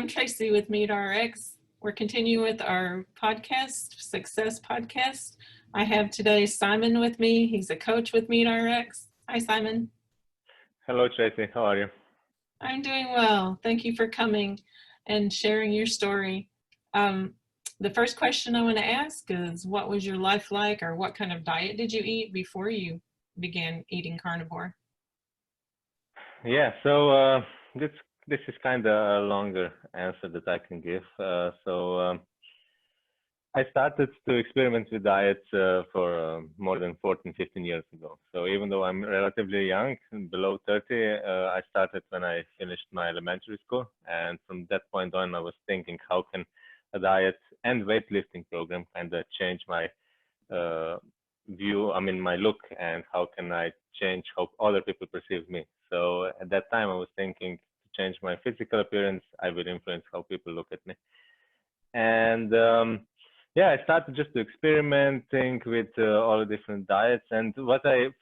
I'm Tracy with MeetRx. We're continuing with our podcast, Success Podcast. I have today Simon with me. He's a coach with MeetRx. Hi, Simon. Hello, Tracy. How are you? I'm doing well. Thank you for coming and sharing your story. The first question I want to ask is, what was your life like, or what kind of diet did you eat before you began eating carnivore? Yeah, so this is kind of a longer answer that I can give. I started to experiment with diets for more than 14, 15 years ago. So even though I'm relatively young, below 30, I started when I finished my elementary school. And from that point on, I was thinking, how can a diet and weightlifting program kind of change my my look, and how can I change how other people perceive me? So at that time, I was thinking to change my physical appearance, I will influence how people look at me. And I started just to experimenting with all the different diets. And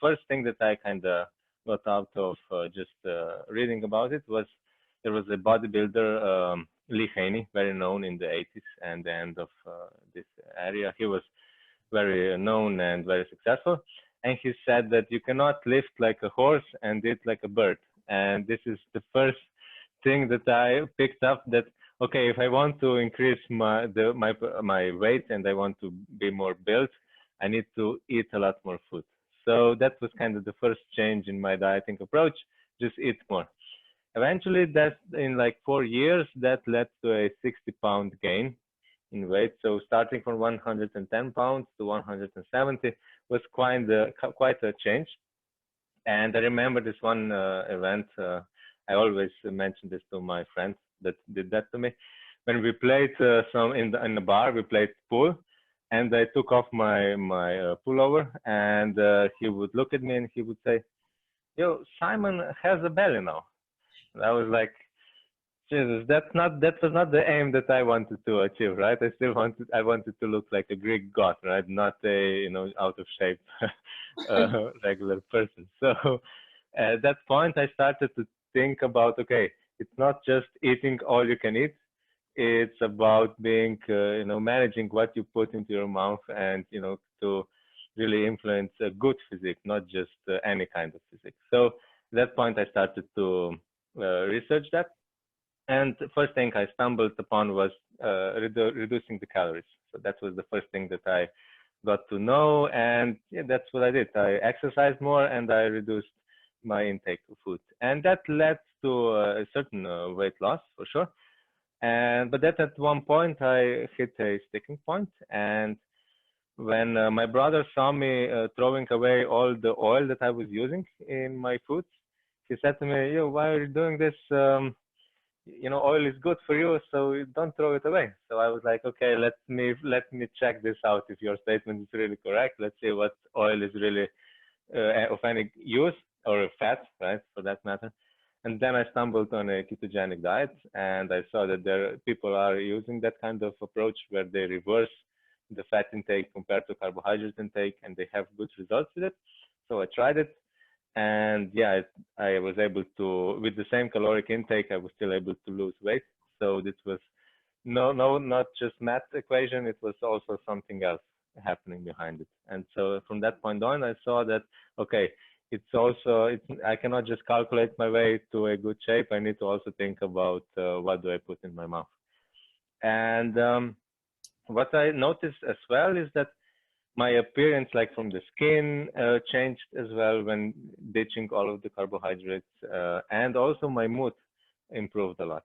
first thing that I kind of got out of just reading about it was there was a bodybuilder, Lee Haney, very known in the 80s and the end of this area. He was very known and very successful. And he said that you cannot lift like a horse and eat like a bird. And this is the first thing that I picked up, that okay, if I want to increase my weight and I want to be more built, I need to eat a lot more food. So that was kind of the first change in my dieting approach, just eat more. Eventually, that in like 4 years, that led to a 60-pound gain in weight. So starting from 110 pounds to 170 was quite a change. And I remember this one event. I always mention this to my friends that did that to me. When we played in the bar, we played pool, and I took off my pullover, and he would look at me and he would say, "Yo, Simon has a belly now." And I was like, Jesus, that was not the aim that I wanted to achieve, right? I wanted to look like a Greek god, right? Not a out of shape regular person. So at that point, I started to think about, okay, it's not just eating all you can eat. It's about being managing what you put into your mouth, and to really influence a good physique, not just any kind of physique. So at that point, I started to research that. And the first thing I stumbled upon was reducing the calories. So that was the first thing that I got to know. And that's what I did. I exercised more and I reduced my intake of food. And that led to a certain weight loss, for sure. But that at one point I hit a sticking point. And when my brother saw me throwing away all the oil that I was using in my foods, he said to me, "Yo, why are you doing this? Oil is good for you, so don't throw it away." So I was like, okay, let me check this out. If your statement is really correct, let's see what oil is really of any use, or fat, right, for that matter. And then I stumbled on a ketogenic diet, and I saw that people are using that kind of approach where they reverse the fat intake compared to carbohydrate intake, and they have good results with it. So I tried it. And I was able to, with the same caloric intake, I was still able to lose weight. So this was not just math equation, it was also something else happening behind it. And so from that point on, I saw that, okay, I cannot just calculate my way to a good shape. I need to also think about what do I put in my mouth. And what I noticed as well is that my appearance, like from the skin, changed as well when ditching all of the carbohydrates, and also my mood improved a lot.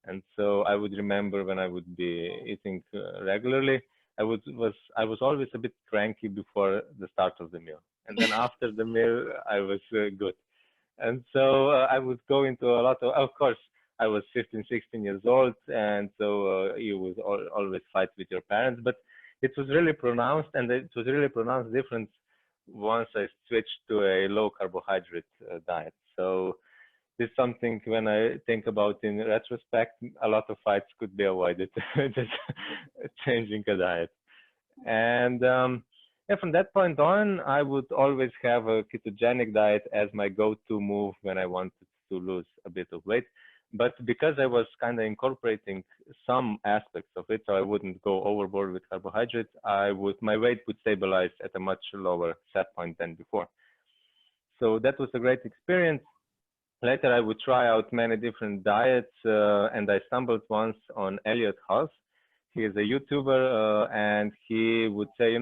And so I would remember when I would be eating regularly, I was always a bit cranky before the start of the meal, and then after the meal I was good. And so I would go into a lot of course, I was 15, 16 years old, and so you would always fight with your parents, but it was really pronounced, and it was really pronounced difference once I switched to a low carbohydrate diet. So this is something, when I think about in retrospect, a lot of fights could be avoided just changing a diet. And from that point on, I would always have a ketogenic diet as my go-to move when I wanted to lose a bit of weight. But because I was kind of incorporating some aspects of it, so I wouldn't go overboard with carbohydrates, my weight would stabilize at a much lower set point than before. So that was a great experience. Later, I would try out many different diets, and I stumbled once on Elliot Hulse. He is a YouTuber, and he would say, if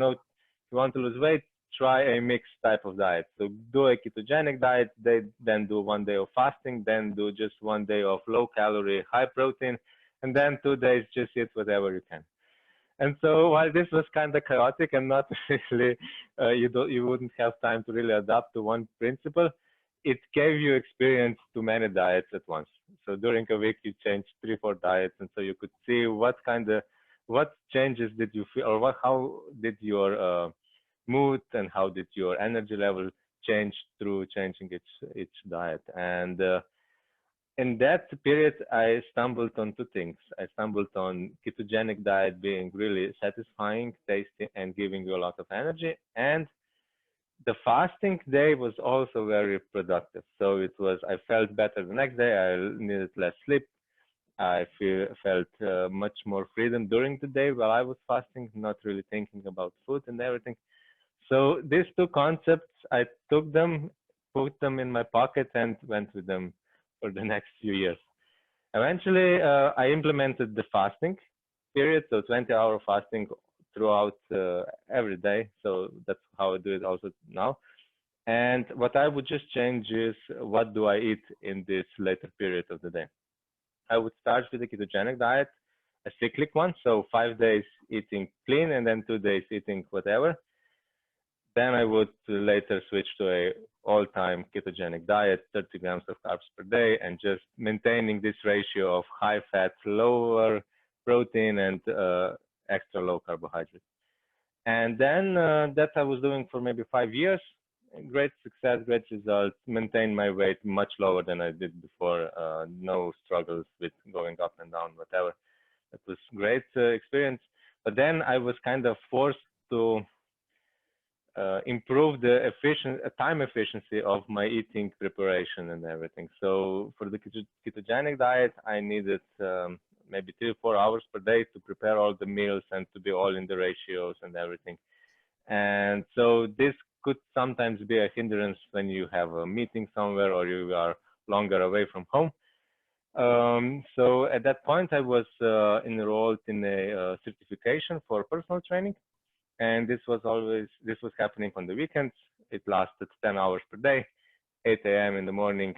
you want to lose weight, try a mixed type of diet. So do a ketogenic diet, then do 1 day of fasting, then do just 1 day of low calorie, high protein, and then 2 days just eat whatever you can. And so while this was kind of chaotic and not really, you wouldn't have time to really adapt to one principle, it gave you experience to many diets at once. So during a week, you changed 3-4 diets, and so you could see what changes did you feel, or how did your mood and how did your energy level change through changing each diet. And in that period, I stumbled on two things. I stumbled on ketogenic diet being really satisfying, tasty, and giving you a lot of energy. And the fasting day was also very productive. So I felt better the next day. I needed less sleep. I felt much more freedom during the day while I was fasting, not really thinking about food and everything. So these two concepts, I took them, put them in my pocket, and went with them for the next few years. Eventually, I implemented the fasting period, so 20-hour fasting throughout every day. So that's how I do it also now. And what I would just change is what do I eat in this later period of the day. I would start with a ketogenic diet, a cyclic one, so 5 days eating clean and then 2 days eating whatever. Then I would later switch to a all-time ketogenic diet, 30 grams of carbs per day, and just maintaining this ratio of high fat, lower protein, and extra low carbohydrates. And then that I was doing for maybe 5 years. Great success, great results, maintained my weight much lower than I did before. No struggles with going up and down, whatever. It was great experience. But then I was kind of forced to improve the time efficiency of my eating preparation and everything. So for the ketogenic diet, I needed maybe 3 or 4 hours per day to prepare all the meals and to be all in the ratios and everything. And so this could sometimes be a hindrance when you have a meeting somewhere or you are longer away from home. So at that point, I was enrolled in a certification for personal training. And this was happening on the weekends. It lasted 10 hours per day, 8 a.m. in the morning,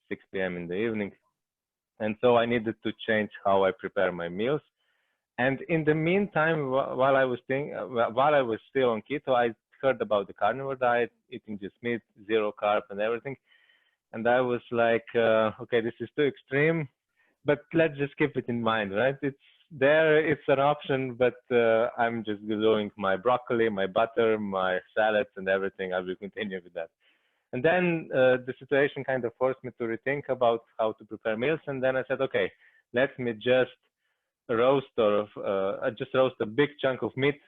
6 p.m. in the evening. And so I needed to change how I prepare my meals. And in the meantime, while I was still on keto, I heard about the carnivore diet, eating just meat, 0 carb and everything. And I was like, okay, this is too extreme, but let's just keep it in mind, right? It's an option, but I'm just doing my broccoli, my butter, my salads and everything. I will continue with that. And then the situation kind of forced me to rethink about how to prepare meals. And then I said, okay, let me just roast a big chunk of meat,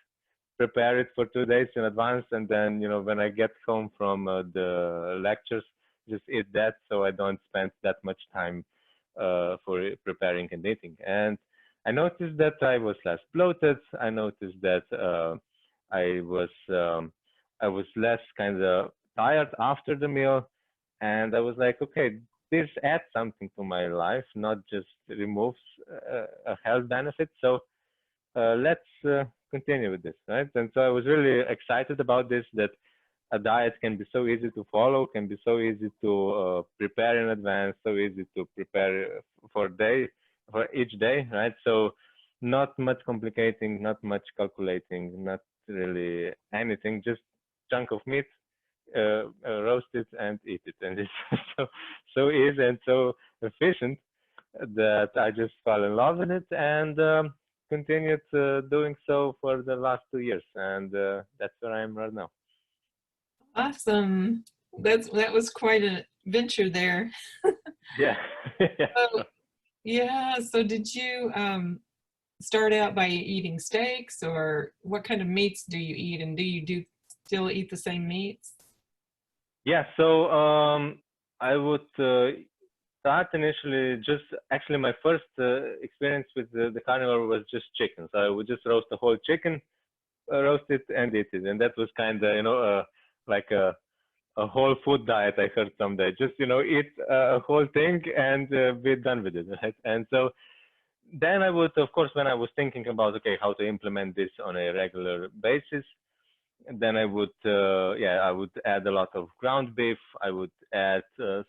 prepare it for 2 days in advance. And then, when I get home from the lectures, just eat that so I don't spend that much time for preparing and eating. And I noticed that I was less bloated. I noticed that I was less kind of tired after the meal, and I was like, okay, this adds something to my life, not just removes a health benefit. So let's continue with this, right? And so I was really excited about this. That a diet can be so easy to follow, can be so easy to prepare in advance, so easy to prepare for each day, right? So not much complicating, not much calculating, not really anything, just chunk of meat, roast it and eat it. And it's so easy and so efficient that I just fell in love with it and continued doing so for the last 2 years. And that's where I am right now. Awesome. That was quite an adventure there. Yeah. So did you start out by eating steaks, or what kind of meats do you eat, and do you still eat the same meats? Yeah, so I would start initially, just actually my first experience with the carnivore was just chicken. So I would just roast a whole chicken, roast it and eat it, and that was kind of like a whole food diet. I heard someday, just eat a whole thing and be done with it, right? And so then I would, of course, when I was thinking about okay how to implement this on a regular basis, then I would, I would add a lot of ground beef. I would add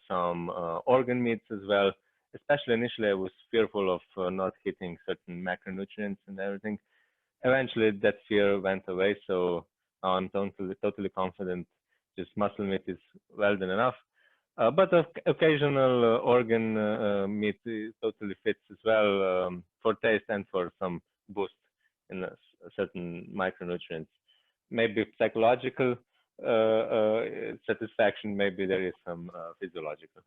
some organ meats as well. Especially initially, I was fearful of not hitting certain macronutrients and everything. Eventually, that fear went away, so I'm totally confident. Just muscle meat is well done enough. But occasional organ meat totally fits as well for taste and for some boost in certain micronutrients. Maybe psychological satisfaction, maybe there is some physiological.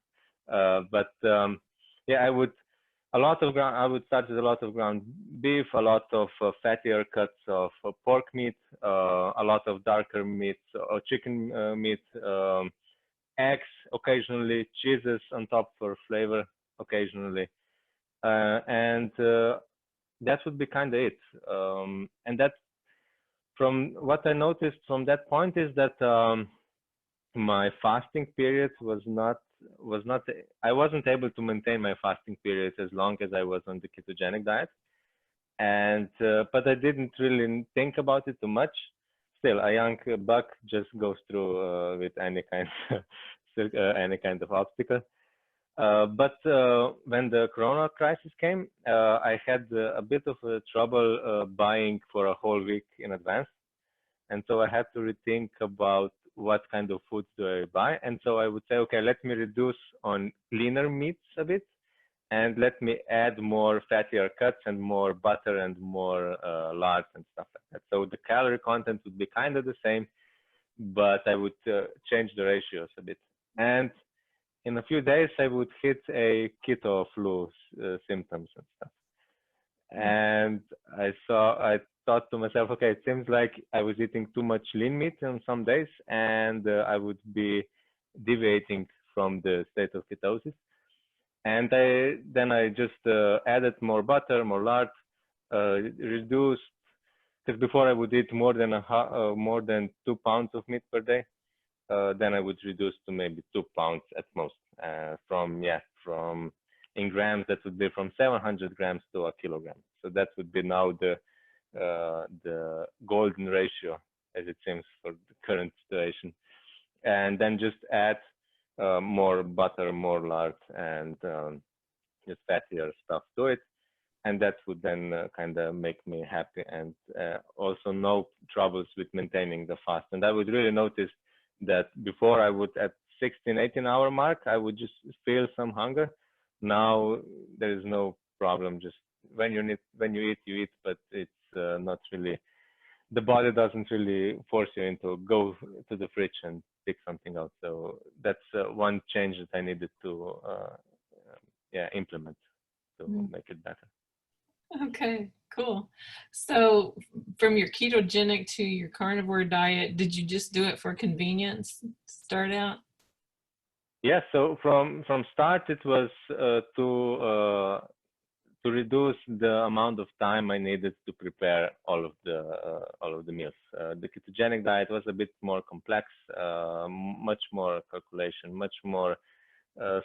But yeah, I would start with a lot of ground beef, a lot of fattier cuts of pork meat, a lot of darker meats or chicken meat, eggs occasionally, cheeses on top for flavor occasionally, and that would be kind of it. And that, from what I noticed from that point, is that my fasting period was not I wasn't able to maintain my fasting period as long as I was on the ketogenic diet, and but I didn't really think about it too much. Still, a young buck just goes through with any kind any kind of obstacle. But when the Corona crisis came, I had a bit of trouble buying for a whole week in advance, and so I had to rethink about what kind of foods do I buy. And so I would say, okay, let me reduce on leaner meats a bit, and let me add more fattier cuts and more butter and more lard and stuff like that. So the calorie content would be kind of the same, but I would change the ratios a bit. And in a few days, I would hit a keto flu symptoms and stuff. And I thought to myself, okay, it seems like I was eating too much lean meat on some days, and I would be deviating from the state of ketosis. And I just added more butter, more lard, reduced, because before I would eat more than 2 pounds of meat per day. Then I would reduce to maybe 2 pounds at most. From in grams, that would be from 700 grams to a kilogram. So that would be now the golden ratio, as it seems, for the current situation. And then just add more butter, more lard, and just fattier stuff to it, and that would then kind of make me happy, and also no troubles with maintaining the fast. And I would really notice that before I would, at 16-18 hour mark, I would just feel some hunger. Now there is no problem. Just when you eat, you eat, but it's not really, the body doesn't really force you into go to the fridge and pick something out. So that's one change that I needed to implement to make it better. Okay, cool. So from your ketogenic to your carnivore diet, did you just do it for convenience to start out? Yeah, so from start, it was to reduce the amount of time I needed to prepare all of the meals. The ketogenic diet was a bit more complex, much more calculation, much more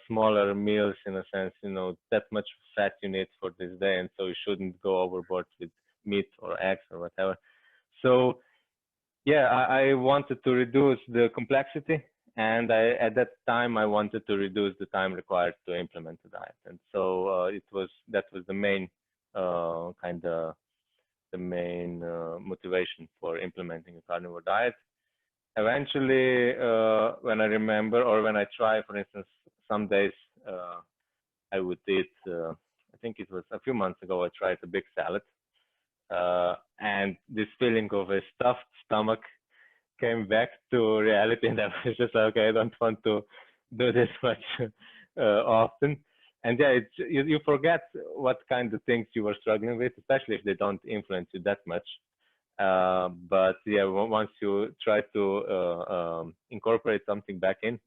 smaller meals, in a sense, that much fat you need for this day, and so you shouldn't go overboard with meat or eggs or whatever. So yeah, I wanted to reduce the complexity, and at that time I wanted to reduce the time required to implement the diet, and so that was the main motivation for implementing a carnivore diet. Eventually, when I remember, or when I try, for instance, some days I would eat, I think it was a few months ago, I tried a big salad, and this feeling of a stuffed stomach came back to reality, and I was just like, okay, I don't want to do this much often. And yeah, you forget what kind of things you were struggling with, especially if they don't influence you that much. But yeah, once you try to incorporate something back in,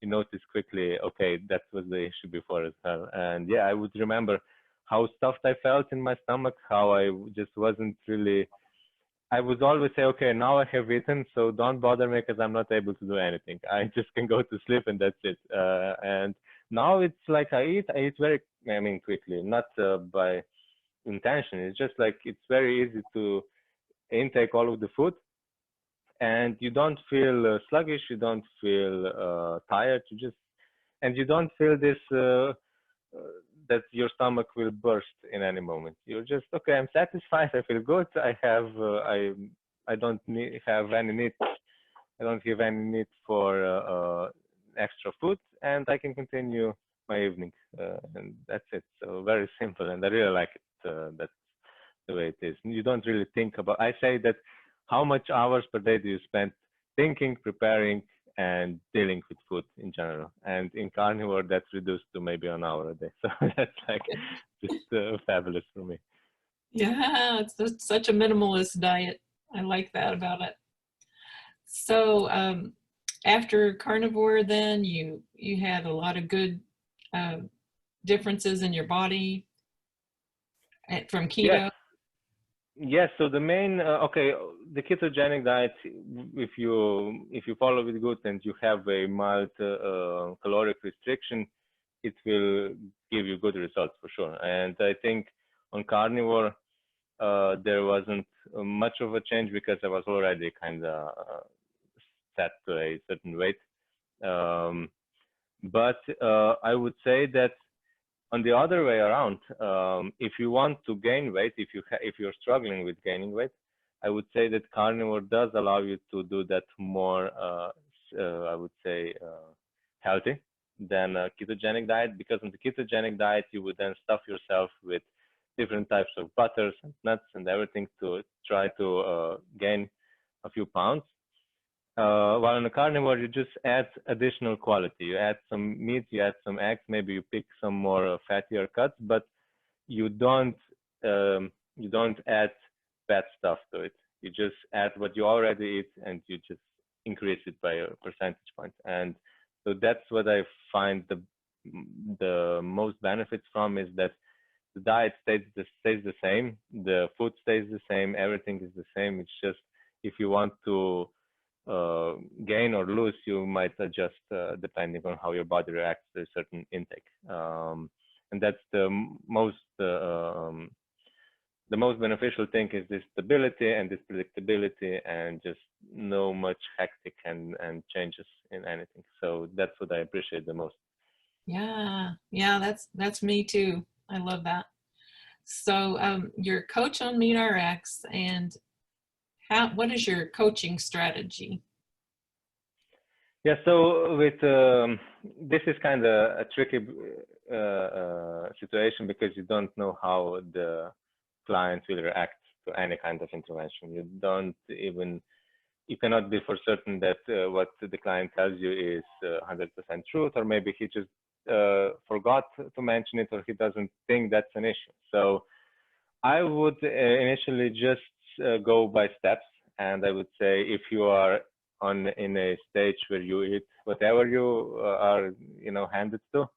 you notice quickly, okay, that was the issue before as well. And yeah, I would remember how stuffed I felt in my stomach, how I just wasn't really. I would always say, okay, now I have eaten, so don't bother me because I'm not able to do anything. I just can go to sleep and that's it. And now it's like I eat very, I mean, quickly, not by intention. It's just like it's very easy to intake all of the food, and you don't feel sluggish, you don't feel tired, you just, and you don't feel this that your stomach will burst in any moment. You're just, okay, I'm satisfied, I feel good, I have I don't have any need, I don't have any need for extra food, and I can continue my evening, and that's it. So very simple, and I really like it. That's the way it is. You don't really think about. I say that how much hours per day do you spend thinking, preparing, and dealing with food in general? And in carnivore, that's reduced to maybe an hour a day. So that's like just fabulous for me. Yeah, it's such a minimalist diet. I like that about it. So after carnivore, then you had a lot of good uh, differences in your body from Yes, keto. yes. So the main, okay, the ketogenic diet, if you follow it good and you have a mild caloric restriction, it will give you good results for sure. And I think on carnivore, there wasn't much of a change because I was already kind of set to a certain weight. Um, but I would say that on the other way around, if you want to gain weight, if you're struggling with gaining weight, I would say that carnivore does allow you to do that more. I would say healthy than a ketogenic diet, because on the ketogenic diet you would then stuff yourself with different types of butters and nuts and everything to try to gain a few pounds. While in a carnivore, you just add additional quality. You add some meat, you add some eggs, maybe you pick some more fattier cuts, but you don't you don't add bad stuff to it. You just add what you already eat, and you just increase it by a percentage point. And so that's what I find the most benefits from, is that the diet stays the same, the food stays the same, everything is the same. It's just if you want to gain or lose, you might adjust depending on how your body reacts to a certain intake. And that's the most beneficial thing, is this stability and this predictability, and just no much hectic and changes in anything. So that's what I appreciate the most. Yeah, yeah, that's me too. I love that. So you're a coach on MeatRx, and what is your coaching strategy? Yeah, so with this is kind of a tricky situation, because you don't know how the client will react to any kind of intervention. You don't even, you cannot be for certain that what the client tells you is 100% truth, or maybe he just forgot to mention it, or he doesn't think that's an issue. So I would initially just go by steps, and I would say, if you are in a stage where you eat whatever you are handed to,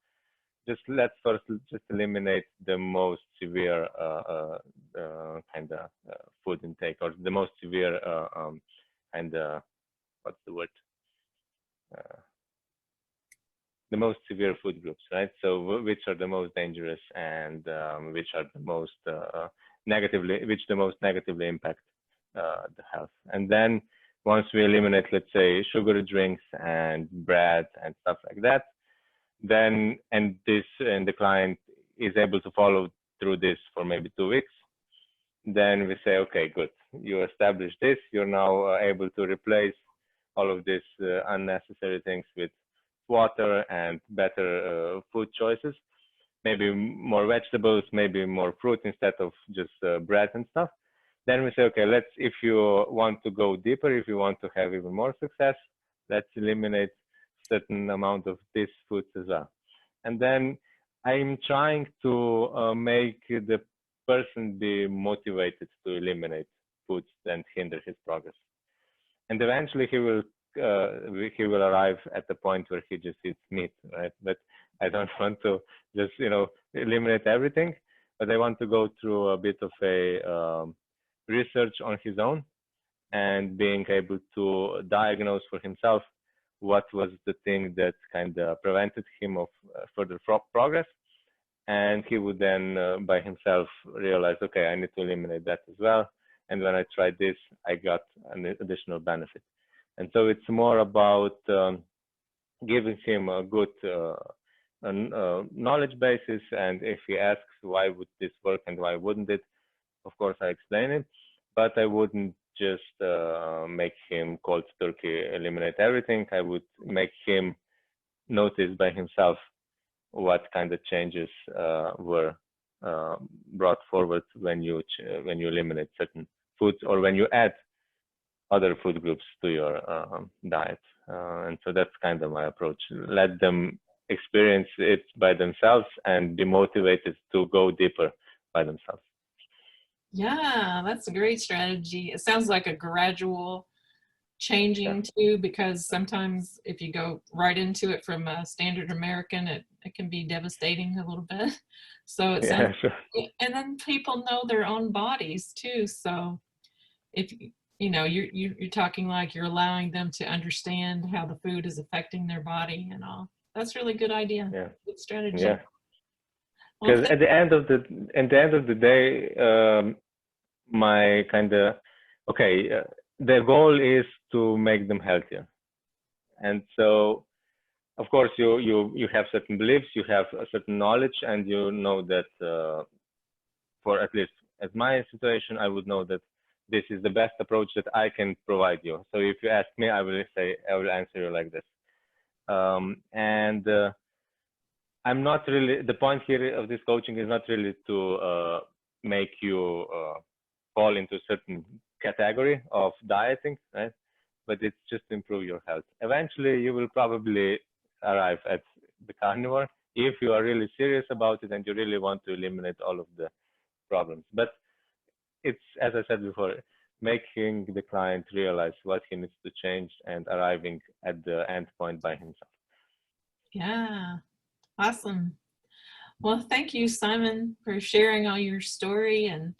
let's first just eliminate the most severe kind of food intake, or the most severe kind of, what's the word, uh, the most severe food groups, right? So which are the most dangerous, and which are the most the most negatively impact the health. And then once we eliminate, let's say, sugary drinks and bread and stuff like that, then and the client is able to follow through this for maybe 2 weeks, then we say, okay, good, you established this, you're now able to replace all of these unnecessary things with water and better food choices, maybe more vegetables, maybe more fruit instead of just bread and stuff. Then we say, okay, if you want to go deeper, if you want to have even more success, let's eliminate certain amount of these foods as well. And then I'm trying to make the person be motivated to eliminate foods that hinder his progress. And eventually he will he will arrive at the point where he just eats meat, right? But I don't want to just eliminate everything, but I want to go through a bit of a research on his own and being able to diagnose for himself what was the thing that kind of prevented him of further progress. And he would then by himself realize, okay, I need to eliminate that as well. And when I tried this, I got an additional benefit. And so it's more about giving him a good knowledge basis. And if he asks, why would this work and why wouldn't it? Of course, I explain it, but I wouldn't just make him cold turkey eliminate everything. I would make him notice by himself what kind of changes were brought forward when you eliminate certain foods or when you add other food groups to your diet. And so that's kind of my approach. Let them experience it by themselves and be motivated to go deeper by themselves. Yeah, that's a great strategy. It sounds like a gradual changing too, because sometimes if you go right into it from a standard American, it can be devastating a little bit. So it sounds, sure. And then people know their own bodies too. So if you're talking like you're allowing them to understand how the food is affecting their body and all. That's really good idea. Yeah. Good strategy. Yeah. Because at the end of the day, my kind of the goal is to make them healthier, and so of course you have certain beliefs, you have a certain knowledge, and you know that for at least at my situation, I would know that this is the best approach that I can provide you. So if you ask me, I will answer you like this, and I'm not really, the point here of this coaching is not really to make you fall into a certain category of dieting, right? But it's just to improve your health. Eventually, you will probably arrive at the carnivore if you are really serious about it and you really want to eliminate all of the problems. But it's, as I said before, making the client realize what he needs to change and arriving at the end point by himself. Yeah, awesome. Well, thank you, Simon, for sharing all your story, and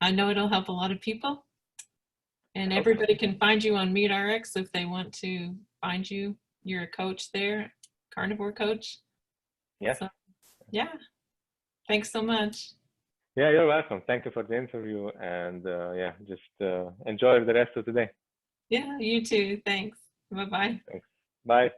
I know it'll help a lot of people. And everybody can find you on MeatRx if they want to find you. You're a coach there, carnivore coach. Yes. So, yeah. Thanks so much. Yeah, you're welcome. Thank you for the interview, and just enjoy the rest of the day. Yeah, you too. Thanks. Bye-bye. Thanks. Bye.